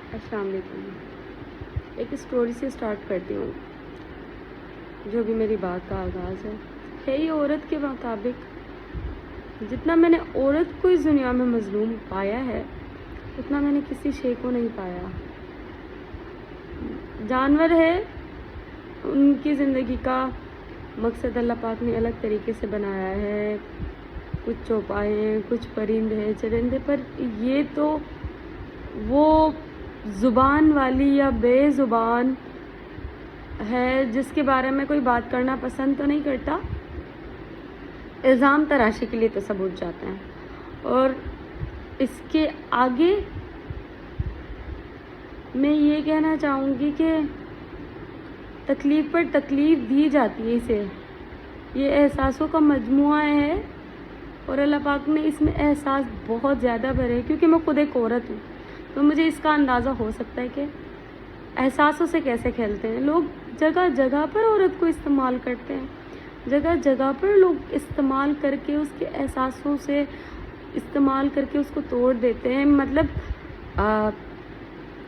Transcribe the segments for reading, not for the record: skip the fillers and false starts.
السلام علیکم۔ ایک اسٹوری سے اسٹارٹ کرتی ہوں جو بھی میری بات کا آغاز ہے ہی عورت کے مطابق جتنا میں نے عورت کو اس دنیا میں مظلوم پایا ہے اتنا میں نے کسی شے کو نہیں پایا۔ جانور ہے، ان کی زندگی کا مقصد اللہ پاک نے الگ طریقے سے بنایا ہے، کچھ چوپائے ہیں، کچھ پرند ہیں، چرندے، پر یہ تو وہ زبان والی یا بے زبان ہے جس کے بارے میں کوئی بات کرنا پسند تو نہیں کرتا۔ الزام تراشی کے لیے تو سب اٹھ جاتے ہیں، اور اس کے آگے میں یہ کہنا چاہوں گی کہ تکلیف پر تکلیف دی جاتی ہے اسے، یہ احساسوں کا مجموعہ ہے، اور اللہ پاک نے اس میں احساس بہت زیادہ بھرے، کیونکہ میں خود ایک عورت ہوں تو مجھے اس کا اندازہ ہو سکتا ہے کہ احساسوں سے کیسے کھیلتے ہیں لوگ۔ جگہ جگہ پر عورت کو استعمال کرتے ہیں، جگہ جگہ پر لوگ استعمال کر کے اس کے احساسوں سے استعمال کر کے اس کو توڑ دیتے ہیں۔ مطلب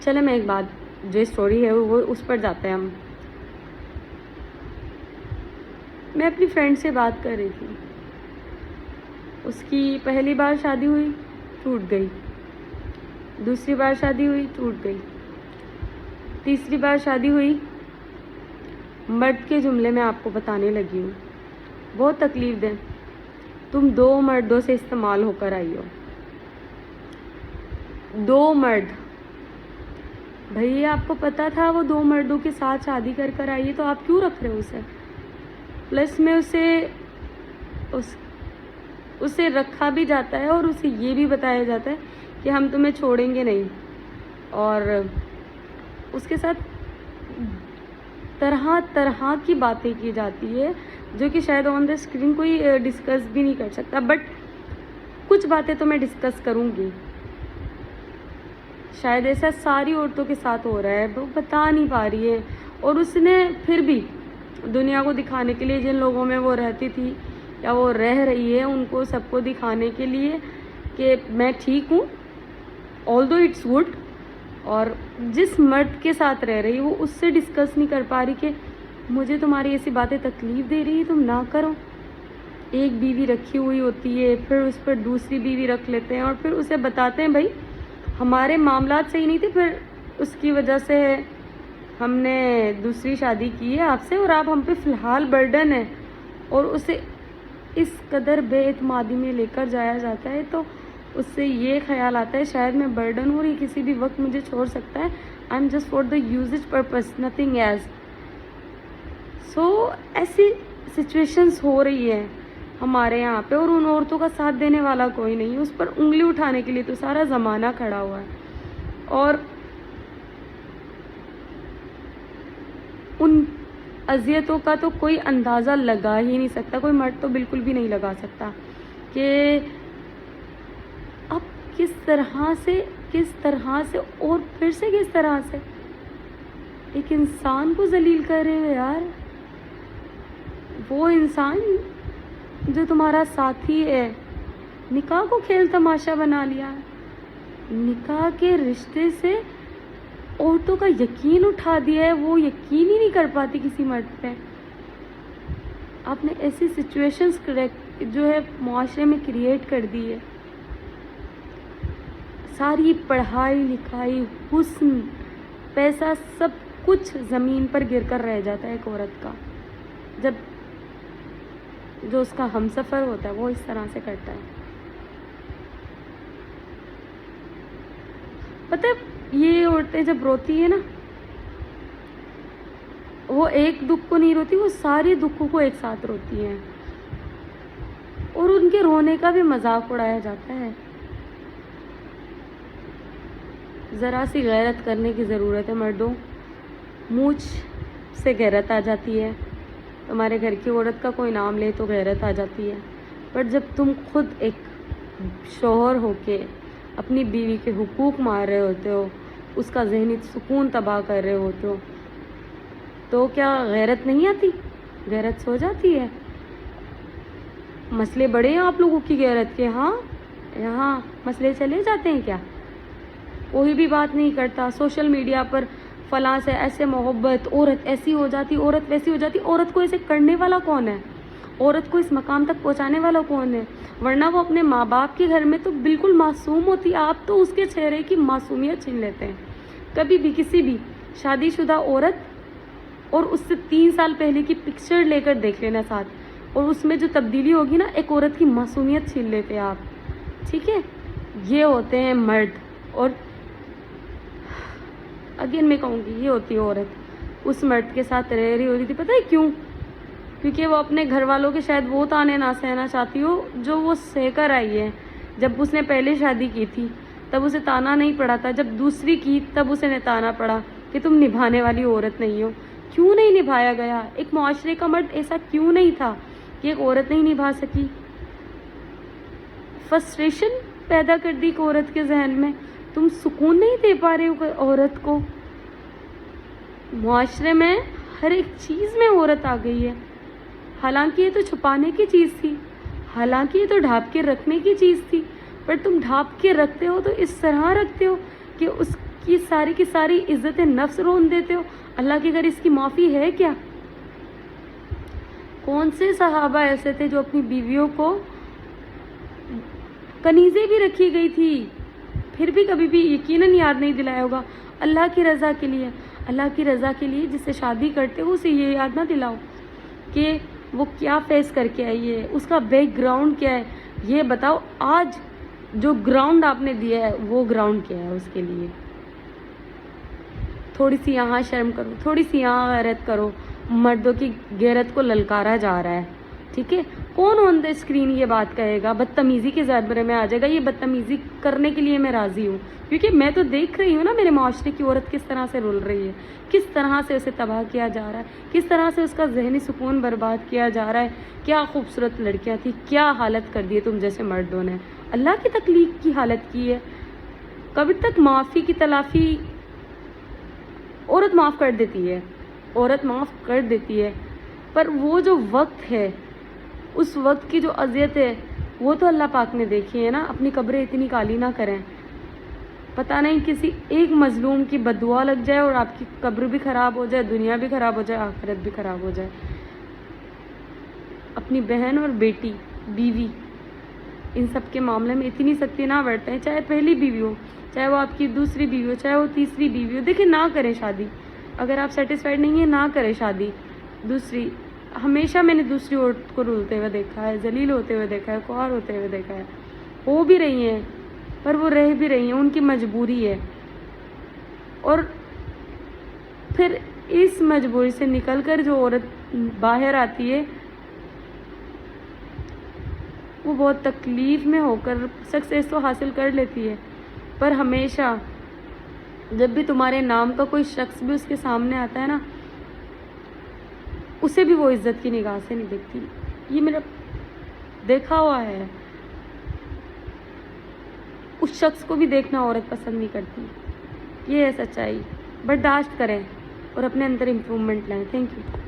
چلے میں ایک بات جو اسٹوری ہے وہ اس پر جاتے ہیں ہم۔ میں اپنی فرینڈ سے بات کر رہی تھی، اس کی پہلی بار شادی ہوئی، ٹوٹ گئی، دوسری بار شادی ہوئی، ٹوٹ گئی، تیسری بار شادی ہوئی۔ مرد کے جملے میں آپ کو بتانے لگی ہوں، بہت تکلیف دیں، تم 2 مردوں سے استعمال ہو کر آئی ہو، 2 مرد۔ بھئی آپ کو پتا تھا وہ 2 مردوں کے ساتھ شادی کر کر آئی ہے تو آپ کیوں رکھ رہے ہو اسے؟ پلس میں اسے رکھا بھی جاتا ہے اور اسے یہ بھی بتایا جاتا ہے کہ ہم تمہیں چھوڑیں گے نہیں، اور اس کے ساتھ طرح طرح کی باتیں کی جاتی ہے جو کہ شاید آن دا اسکرین کوئی ڈسکس بھی نہیں کر سکتا، بٹ کچھ باتیں تو میں ڈسکس کروں گی۔ شاید ایسا ساری عورتوں کے ساتھ ہو رہا ہے، وہ بتا نہیں پا رہی ہے، اور اس نے پھر بھی دنیا کو دکھانے کے لیے، جن لوگوں میں وہ رہتی تھی یا وہ رہ رہی ہے، ان کو سب کو دکھانے کے لیے کہ میں ٹھیک ہوں، آل دو اٹس گڈ، اور جس مرد کے ساتھ رہ رہی وہ اس سے ڈسکس نہیں کر پا رہی کہ مجھے تمہاری ایسی باتیں تکلیف دے رہی ہے، تم نہ کرو۔ ایک بیوی رکھی ہوئی ہوتی ہے، پھر اس پر دوسری بیوی رکھ لیتے ہیں، اور پھر اسے بتاتے ہیں بھائی ہمارے معاملات صحیح نہیں تھے، پھر اس کی وجہ سے ہم نے دوسری شادی کی ہے آپ سے، اور آپ ہم پہ فی الحال برڈن ہے، اور اسے اس قدر بے اعتمادی میں لے کر جایا جاتا ہے، تو اس سے یہ خیال آتا ہے شاید میں برڈن ہوں اور یہ کسی بھی وقت مجھے چھوڑ سکتا ہے، I am just for the usage purpose, nothing else. So ایسی سچویشنز ہو رہی ہے ہمارے یہاں پہ، اور ان عورتوں کا ساتھ دینے والا کوئی نہیں ہے، اس پر انگلی اٹھانے کے لیے تو سارا زمانہ کھڑا ہوا ہے، اور ان اذیتوں کا تو کوئی اندازہ لگا ہی نہیں سکتا، کوئی مرد تو بالکل بھی نہیں لگا سکتا کہ اب کس طرح سے اور پھر سے کس طرح سے ایک انسان کو ذلیل کر رہے ہو یار۔ وہ انسان جو تمہارا ساتھی ہے، نکاح کو کھیل تماشا بنا لیا، نکاح کے رشتے سے عورتوں کا یقین اٹھا دیا ہے، وہ یقین ہی نہیں کر پاتی کسی مرد پہ۔ آپ نے ایسی سچویشنز جو ہے معاشرے میں کریٹ کر دی ہے، ساری پڑھائی لکھائی، حسن، پیسہ، سب کچھ زمین پر گر کر رہ جاتا ہے ایک عورت کا جب جو اس کا ہمسفر ہوتا ہے وہ اس طرح سے کرتا ہے۔ پتہ ہے یہ عورتیں جب روتی ہیں نا، وہ ایک دکھ کو نہیں روتی، وہ سارے دکھوں کو ایک ساتھ روتی ہیں، اور ان کے رونے کا بھی مذاق اڑایا جاتا ہے۔ ذرا سی غیرت کرنے کی ضرورت ہے مردوں، مونچھ سے غیرت آ جاتی ہے، تمہارے گھر کی عورت کا کوئی نام لے تو غیرت آ جاتی ہے، پر جب تم خود ایک شوہر ہو کے اپنی بیوی کے حقوق مار رہے ہوتے ہو، اس کا ذہنی سکون تباہ کر رہے ہوتے ہو، تو کیا غیرت نہیں آتی؟ غیرت سو جاتی ہے؟ مسئلے بڑے ہیں آپ لوگوں کی غیرت کے، ہاں یہاں مسئلے چلے جاتے ہیں کیا؟ کوئی بھی بات نہیں کرتا. سوشل میڈیا پر فلاں سے ایسے محبت, عورت ایسی ہو جاتی, عورت ویسی ہو جاتی. عورت کو ایسے کرنے والا کون ہے؟ عورت کو اس مقام تک پہنچانے والا کون ہے؟ ورنہ وہ اپنے ماں باپ کے گھر میں تو بالکل معصوم ہوتی. آپ تو اس کے چہرے کی معصومیت چھین لیتے ہیں. کبھی بھی کسی بھی شادی شدہ عورت اور اس سے 3 سال پہلے کی پکچر لے کر دیکھ لینا ساتھ, اور اس میں جو تبدیلی ہوگی نا, ایک عورت کی معصومیت چھین لیتے ہیں آپ. ٹھیک ہے, یہ ہوتے ہیں مرد. اور اگین میں کہوں گی, یہ ہوتی ہے عورت. اس مرد کے ساتھ رہ رہی ہوتی تھی, پتہ ہے کیوں؟ کیونکہ وہ اپنے گھر والوں کے شاید وہ تانے نہ سہنا چاہتی ہو جو وہ سہ کر آئی ہے. جب اس نے پہلے شادی کی تھی تب اسے تانا نہیں پڑا تھا, جب دوسری کی تب اسے تانا پڑا کہ تم نبھانے والی عورت نہیں ہو. کیوں نہیں نبھایا گیا؟ ایک معاشرے کا مرد ایسا کیوں نہیں تھا کہ ایک عورت نہیں نبھا سکی؟ فرسٹریشن پیدا کر دی ایک عورت کے ذہن میں. تم سکون نہیں دے پا رہے ہو عورت کو. معاشرے میں ہر ایک چیز میں عورت آ گئی ہے. حالانکہ یہ تو چھپانے کی چیز تھی, حالانکہ یہ تو ڈھانپ کے رکھنے کی چیز تھی, پر تم ڈھانپ کے رکھتے ہو تو اس طرح رکھتے ہو کہ اس کی ساری عزت نفس رون دیتے ہو. اللہ کے گھر اس کی معافی ہے کیا؟ کون سے صحابہ ایسے تھے جو اپنی بیویوں کو کنیزیں بھی رکھی گئی تھی پھر بھی کبھی بھی یقیناً یاد نہیں دلایا ہوگا؟ اللہ کی رضا کے لیے, اللہ کی رضا کے لیے جس سے شادی کرتے ہو اسے یہ یاد نہ دلاؤ کہ وہ کیا فیس کر کے آئی ہے, اس کا بیک گراؤنڈ کیا ہے. یہ بتاؤ آج جو گراؤنڈ آپ نے دیا ہے وہ گراؤنڈ کیا ہے اس کے لیے. تھوڑی سی یہاں شرم کرو, تھوڑی سی یہاں غیرت کرو. مردوں کی غیرت کو للکارا جا رہا ہے. ٹھیک ہے, کون آن دا اسکرین یہ بات کہے گا؟ بدتمیزی کے زیادہ میں آ جائے گا. یہ بدتمیزی کرنے کے لیے میں راضی ہوں, کیونکہ میں تو دیکھ رہی ہوں نا میرے معاشرے کی عورت کس طرح سے رول رہی ہے, کس طرح سے اسے تباہ کیا جا رہا ہے, کس طرح سے اس کا ذہنی سکون برباد کیا جا رہا ہے. کیا خوبصورت لڑکیاں تھیں, کیا حالت کر دی ہے تم جیسے مردوں نے. اللہ کی تخلیق کی حالت کی ہے. کبھی تک معافی کی تلافی عورت معاف کر دیتی ہے, عورت معاف کر دیتی ہے, پر وہ جو وقت ہے, اس وقت کی جو اذیت ہے وہ تو اللہ پاک نے دیکھی ہے نا. اپنی قبریں اتنی کالی نہ کریں. پتہ نہیں کسی ایک مظلوم کی بد دعا لگ جائے اور آپ کی قبر بھی خراب ہو جائے, دنیا بھی خراب ہو جائے, آخرت بھی خراب ہو جائے. اپنی بہن اور بیٹی, بیوی, ان سب کے معاملے میں اتنی سختی نہ برتیں, چاہے پہلی بیوی ہو, چاہے وہ آپ کی دوسری بیوی ہو, چاہے وہ تیسری بیوی ہو. دیکھیں, نہ کریں شادی. اگر آپ سیٹسفائیڈ نہیں ہیں نہ کریں شادی. دوسری, ہمیشہ میں نے دوسری عورت کو رولتے ہوئے دیکھا ہے, ذلیل ہوتے ہوئے دیکھا ہے, خوار ہوتے ہوئے دیکھا ہے. ہو بھی رہی ہیں پر وہ رہ بھی رہی ہیں, ان کی مجبوری ہے. اور پھر اس مجبوری سے نکل کر جو عورت باہر آتی ہے وہ بہت تکلیف میں ہو کر سکسیس تو حاصل کر لیتی ہے, پر ہمیشہ جب بھی تمہارے نام کا کوئی شخص بھی اس کے سامنے آتا ہے نا, اسے بھی وہ عزت کی نگاہ سے نہیں دیکھتی. یہ میرا دیکھا ہوا ہے. اس شخص کو بھی دیکھنا عورت پسند نہیں کرتی. یہ ہے سچائی. برداشت کریں اور اپنے اندر امپرومنٹ لائیں. Thank you.